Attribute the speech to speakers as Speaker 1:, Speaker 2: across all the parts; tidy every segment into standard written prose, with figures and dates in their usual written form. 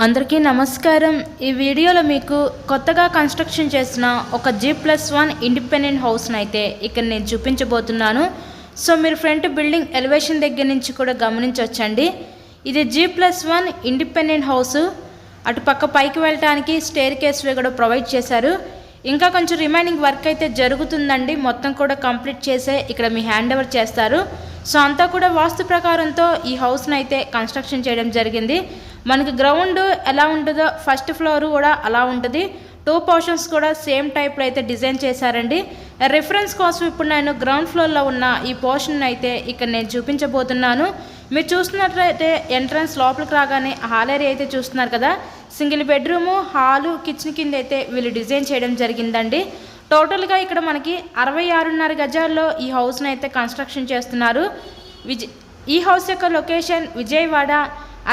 Speaker 1: అందరికీ నమస్కారం। ఈ వీడియోలో మీకు కొత్తగా కన్స్ట్రక్షన్ చేసిన ఒక G+1 ఇండిపెండెంట్ హౌస్ని అయితే ఇక్కడ నేను చూపించబోతున్నాను। సో మీరు ఫ్రంట్ బిల్డింగ్ ఎలివేషన్ దగ్గర నుంచి కూడా గమనించవచ్చండి। ఇది G+1 ఇండిపెండెంట్ హౌస్। అటు పక్క పైకి వెళ్ళడానికి స్టేర్ కేస్వే కూడా ప్రొవైడ్ చేశారు। ఇంకా కొంచెం రిమైనింగ్ వర్క్ అయితే జరుగుతుందండి। మొత్తం కూడా కంప్లీట్ చేసే ఇక్కడ మీ హ్యాండ్ ఓవర్ చేస్తారు। సో అంతా కూడా వాస్తు ప్రకారంతో ఈ హౌస్ని అయితే కన్స్ట్రక్షన్ చేయడం జరిగింది। మనకి గ్రౌండ్ ఎలా ఉంటుందో ఫస్ట్ ఫ్లోర్ కూడా అలా ఉంటుంది। 2 పోర్షన్స్ కూడా సేమ్ టైప్లో అయితే డిజైన్ చేశారండి। రిఫరెన్స్ కోసం ఇప్పుడు నేను గ్రౌండ్ ఫ్లోర్లో ఉన్న ఈ పోర్షన్ అయితే ఇక్కడ నేను చూపించబోతున్నాను। మీరు చూస్తున్నట్లయితే ఎంట్రన్స్ లోపలికి రాగానే హాల్ ఏరియా అయితే చూస్తున్నారు కదా। సింగిల్ బెడ్రూము, హాలు, కిచెన్ కింద అయితే వీళ్ళు డిజైన్ చేయడం జరిగిందండి। టోటల్గా ఇక్కడ మనకి 66.5 గజాల్లో ఈ హౌస్ని అయితే కన్స్ట్రక్షన్ చేస్తున్నారు। ఈ హౌస్ యొక్క లొకేషన్ విజయవాడ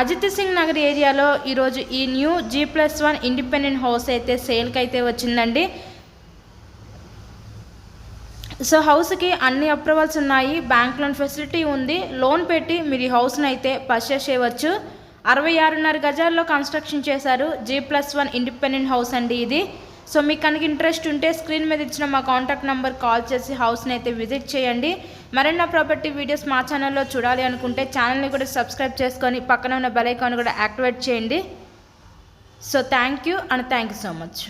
Speaker 1: అజిత్ సింగ్ నగర్ ఏరియాలో ఈరోజు ఈ న్యూ G+1 ఇండిపెండెంట్ హౌస్ అయితే సేల్కి అయితే వచ్చిందండి। సో హౌస్కి అన్ని అప్రూవల్స్ ఉన్నాయి, బ్యాంక్ లోన్ ఫెసిలిటీ ఉంది। లోన్ పెట్టి మీరు ఈ హౌస్ని అయితే పర్చేస్ చేయవచ్చు। 66.5 గజాల్లో కన్స్ట్రక్షన్ చేశారు। G+1 ఇండిపెండెంట్ హౌస్ అండి ఇది। సో మీకు కనుక ఇంట్రెస్ట్ ఉంటే స్క్రీన్ మీద ఇచ్చిన మా కాంటాక్ట్ నెంబర్ కాల్ చేసి హౌస్ని అయితే విజిట్ చేయండి। మరిన్న ప్రాపర్టీ వీడియోస్ మా ఛానల్లో చూడాలి అనుకుంటే ఛానల్ని కూడా సబ్స్క్రైబ్ చేసుకొని పక్కన ఉన్న బెల్ ఐకాన్ కూడా యాక్టివేట్ చేయండి। So thank you so much.